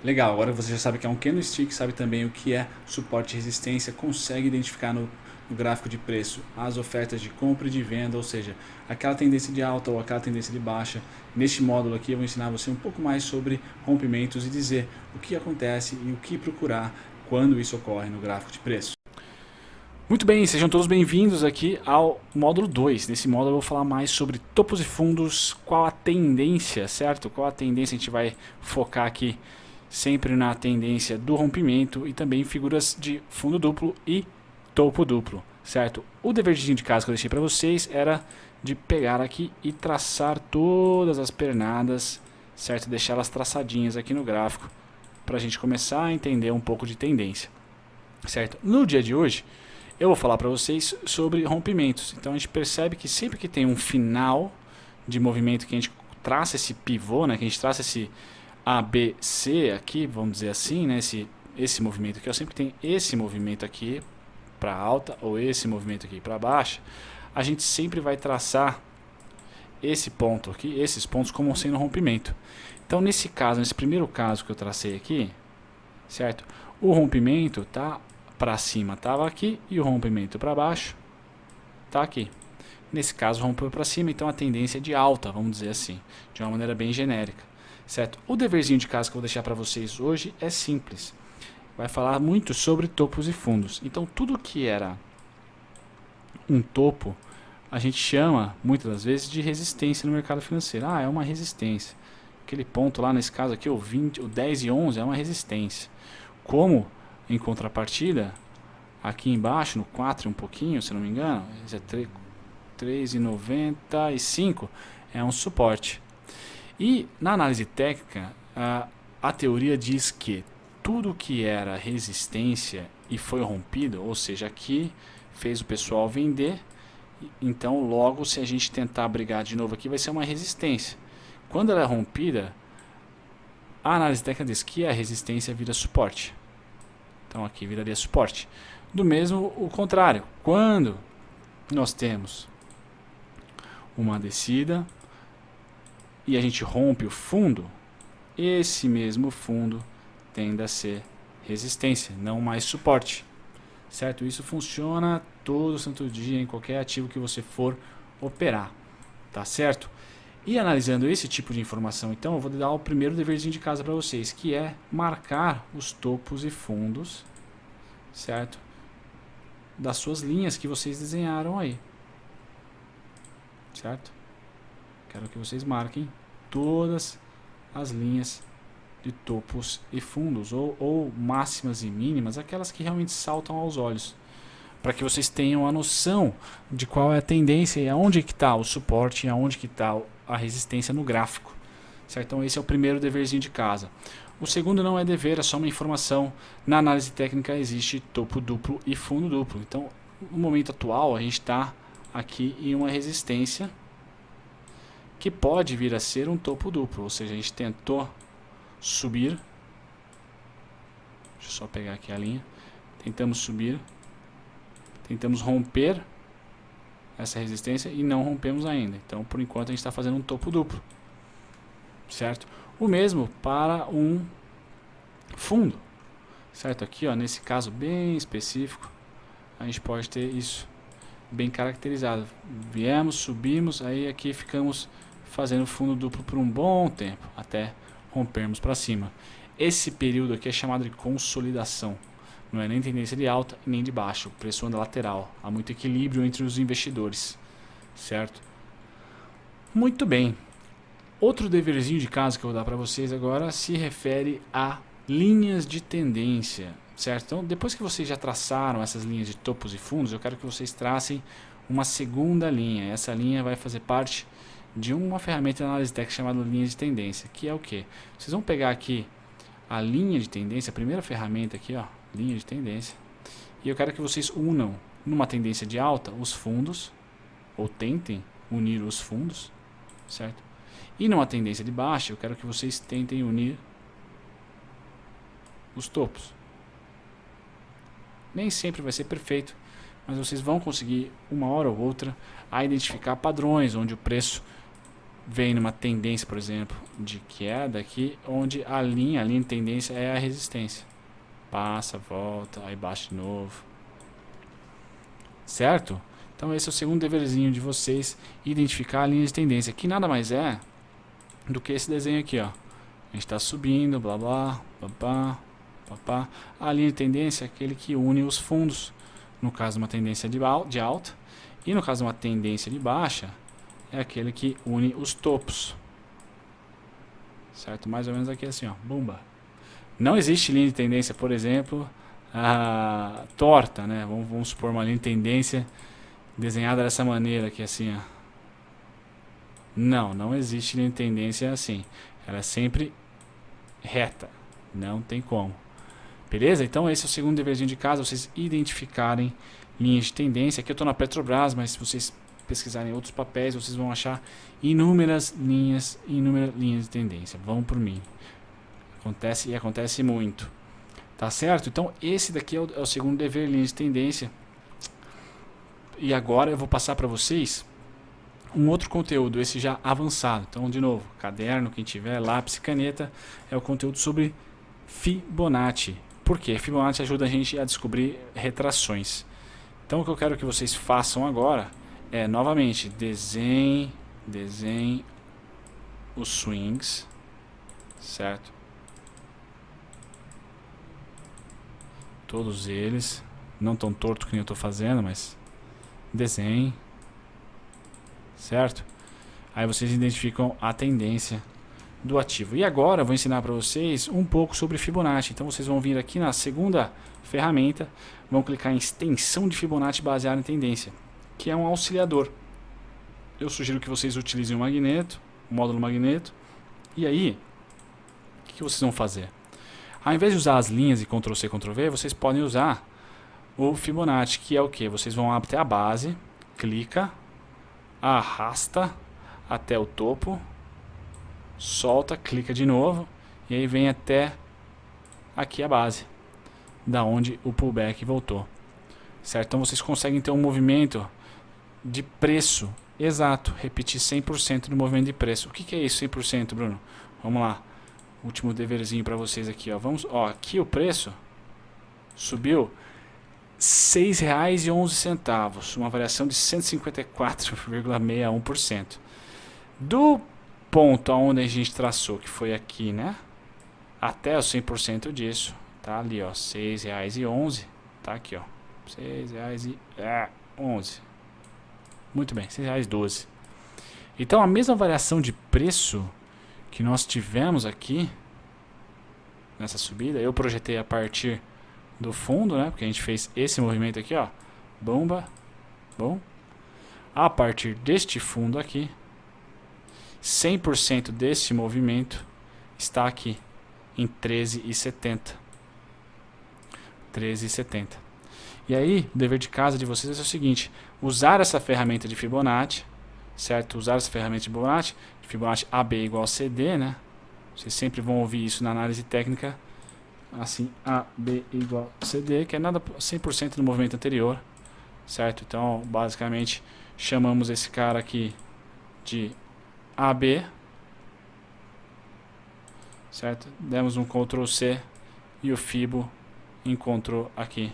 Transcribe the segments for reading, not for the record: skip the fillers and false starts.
Legal, agora você já sabe que é um candlestick, sabe também o que é suporte e resistência, consegue identificar no gráfico de preço as ofertas de compra e de venda, ou seja, aquela tendência de alta ou aquela tendência de baixa. Neste módulo aqui eu vou ensinar você um pouco mais sobre rompimentos e dizer o que acontece e o que procurar quando isso ocorre no gráfico de preço. Muito bem, sejam todos bem-vindos aqui ao módulo 2. Nesse módulo eu vou falar mais sobre topos e fundos, qual a tendência, certo? Qual a tendência, a gente vai focar aqui sempre na tendência do rompimento e também figuras de fundo duplo e topo duplo, certo? O deverzinho de casa que eu deixei para vocês era de pegar aqui e traçar todas as pernadas, certo? Deixá-las traçadinhas aqui no gráfico para a gente começar a entender um pouco de tendência, certo? No dia de hoje eu vou falar para vocês sobre rompimentos. Então a gente percebe que sempre que tem um final de movimento, que a gente traça esse pivô, né, que a gente traça esse ABC aqui, vamos dizer assim, né, esse movimento aqui, ó, sempre tem esse movimento aqui para alta ou esse movimento aqui para baixa, a gente sempre vai traçar esse ponto aqui, esses pontos como sendo rompimento. Então nesse caso, nesse primeiro caso que eu tracei aqui, certo? O rompimento tá para cima estava aqui e o rompimento para baixo está aqui. Nesse caso rompeu para cima, então a tendência é de alta, vamos dizer assim, de uma maneira bem genérica, certo? O deverzinho de casa que eu vou deixar para vocês hoje é simples. Vai falar muito sobre topos e fundos. Então tudo que era um topo, a gente chama muitas das vezes de resistência no mercado financeiro. Ah, é uma resistência. Aquele ponto lá, nesse caso aqui, o 20, o 10 e 11 é uma resistência. Como em contrapartida, aqui embaixo, no 4 um pouquinho, se não me engano, é 3,95, é um suporte. E na análise técnica, a teoria diz que tudo que era resistência e foi rompido, ou seja, aqui fez o pessoal vender, então logo se a gente tentar brigar de novo aqui vai ser uma resistência. Quando ela é rompida, a análise técnica diz que a resistência vira suporte. Então aqui viraria suporte. Do mesmo o contrário, quando nós temos uma descida e a gente rompe o fundo, esse mesmo fundo tende a ser resistência, não mais suporte, certo? Isso funciona todo santo dia em qualquer ativo que você for operar, tá certo? E analisando esse tipo de informação, então, eu vou dar o primeiro deverzinho de casa para vocês, que é marcar os topos e fundos, certo? Das suas linhas que vocês desenharam aí, certo? Quero que vocês marquem todas as linhas de topos e fundos, ou máximas e mínimas, aquelas que realmente saltam aos olhos, para que vocês tenham a noção de qual é a tendência e aonde que está o suporte e aonde que está a resistência no gráfico, certo? Então esse é o primeiro deverzinho de casa. O segundo não é dever, é só uma informação. Na análise técnica existe topo duplo e fundo duplo. Então no momento atual a gente está aqui em uma resistência que pode vir a ser um topo duplo, ou seja, a gente tentou subir, deixa eu só pegar aqui a linha, tentamos subir, tentamos romper essa resistência e não rompemos ainda. Então, por enquanto, a gente está fazendo um topo duplo, certo? O mesmo para um fundo, certo? Aqui, ó, nesse caso bem específico, a gente pode ter isso bem caracterizado. Viemos, subimos, aí aqui ficamos fazendo fundo duplo por um bom tempo, até rompermos para cima. Esse período aqui é chamado de consolidação. Não é nem tendência de alta nem de baixa. O preço anda lateral. Há muito equilíbrio entre os investidores, certo? Muito bem. Outro deverzinho de casa que eu vou dar para vocês agora se refere a linhas de tendência, certo? Então, depois que vocês já traçaram essas linhas de topos e fundos, eu quero que vocês tracem uma segunda linha. Essa linha vai fazer parte de uma ferramenta de análise técnica chamada linha de tendência, que é o que? Vocês vão pegar aqui a linha de tendência, a primeira ferramenta aqui, ó, linha de tendência, e eu quero que vocês unam numa tendência de alta os fundos, ou tentem unir os fundos, certo? E numa tendência de baixa, eu quero que vocês tentem unir os topos. Nem sempre vai ser perfeito, mas vocês vão conseguir uma hora ou outra a identificar padrões onde o preço vem numa tendência, por exemplo, de queda aqui, onde a linha de tendência é a resistência. Passa, volta, aí baixa de novo. Certo? Então esse é o segundo deverzinho de vocês, identificar a linha de tendência, que nada mais é do que esse desenho aqui, ó. A gente está subindo, blá blá, papá, papá. A linha de tendência é aquele que une os fundos. No caso, uma tendência de alta. E no caso, uma tendência de baixa, é aquele que une os topos. Certo? Mais ou menos aqui assim, ó. Bumba. Não existe linha de tendência, por exemplo, torta, né? Vamos supor uma linha de tendência desenhada dessa maneira aqui, assim, ó. Não existe linha de tendência assim. Ela é sempre reta. Não tem como. Beleza? Então esse é o segundo deverzinho de casa, vocês identificarem linhas de tendência. Aqui eu estou na Petrobras, mas se vocês pesquisarem outros papéis, vocês vão achar inúmeras linhas de tendência. Vão por mim. Acontece e acontece muito. Tá certo? Então esse daqui é o segundo dever, linhas de tendência. E agora eu vou passar para vocês um outro conteúdo, esse já avançado. Então, de novo, caderno, quem tiver, lápis e caneta, é o conteúdo sobre Fibonacci. Por quê? Fibonacci ajuda a gente a descobrir retrações. Então, o que eu quero que vocês façam agora é, novamente, desenhe os swings, certo? Todos eles, não tão torto que nem eu estou fazendo, mas desenhe. Certo? Aí vocês identificam a tendência do ativo. E agora eu vou ensinar para vocês um pouco sobre Fibonacci. Então vocês vão vir aqui na segunda ferramenta, vão clicar em extensão de Fibonacci baseada em tendência, que é um auxiliador. Eu sugiro que vocês utilizem o magneto, o módulo magneto. E aí, o que vocês vão fazer? Ao invés de usar as linhas e Ctrl+C, Ctrl+V, vocês podem usar o Fibonacci, que é o que? Vocês vão até a base, clica, arrasta até o topo, solta, clica de novo e aí vem até aqui a base, da onde o pullback voltou. Certo? Então vocês conseguem ter um movimento de preço exato, repetir 100% do movimento de preço. O que é isso 100%, Bruno? Vamos lá. Último deverzinho para vocês aqui, ó. Aqui o preço subiu R$ 6,11, uma variação de 154,61%. Do ponto aonde a gente traçou, que foi aqui, né? Até o 100% disso, tá ali, ó, R$ 6,11, tá aqui, ó, R$ 6,11. Muito bem, R$ 6,12. Então a mesma variação de preço que nós tivemos aqui nessa subida, eu projetei a partir do fundo, né? Porque a gente fez esse movimento aqui, ó. Bomba. Bom. A partir deste fundo aqui, 100% desse movimento está aqui em 13,70. 13,70. E aí, o dever de casa de vocês é o seguinte: usar essa ferramenta de Fibonacci, certo? Usar essa ferramenta de Fibonacci AB igual a CD, né? Vocês sempre vão ouvir isso na análise técnica. Assim, AB igual a CD, que é nada 100% do movimento anterior, certo? Então, basicamente, chamamos esse cara aqui de AB, certo? Demos um Ctrl+C e o Fibo encontrou aqui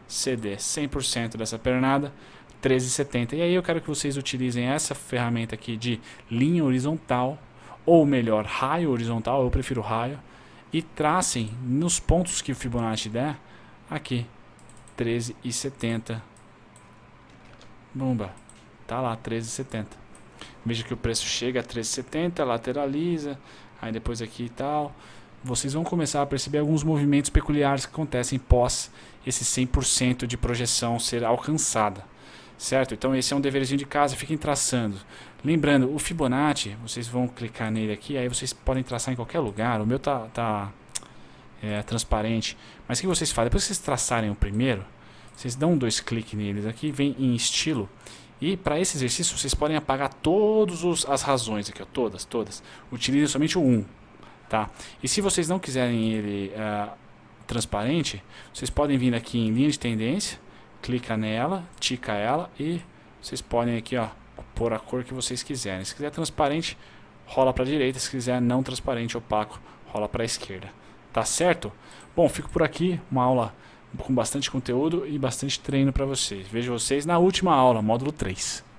CD, 100% dessa pernada, 13,70. E aí eu quero que vocês utilizem essa ferramenta aqui de linha horizontal, ou melhor, raio horizontal, eu prefiro raio, e tracem nos pontos que o Fibonacci der, aqui, 13,70. Bomba, tá lá, 13,70. Veja que o preço chega a 13,70, lateraliza, aí depois aqui e tal. Vocês vão começar a perceber alguns movimentos peculiares que acontecem pós esse 100% de projeção ser alcançada. Certo? Então esse é um deverzinho de casa, fiquem traçando. Lembrando, o Fibonacci, vocês vão clicar nele aqui, aí vocês podem traçar em qualquer lugar. O meu tá transparente. Mas o que vocês fazem? Depois que vocês traçarem o primeiro, vocês dão 2 cliques neles aqui, vem em estilo. E para esse exercício vocês podem apagar todas as razões aqui, ó, todas. Utilizem somente o 1. Tá? E se vocês não quiserem ele transparente, vocês podem vir aqui em linha de tendência, clica nela, tica ela e vocês podem aqui, ó, pôr a cor que vocês quiserem. Se quiser transparente, rola para a direita. Se quiser não transparente, opaco, rola para a esquerda. Tá certo? Bom, fico por aqui. Uma aula com bastante conteúdo e bastante treino para vocês. Vejo vocês na última aula, módulo 3.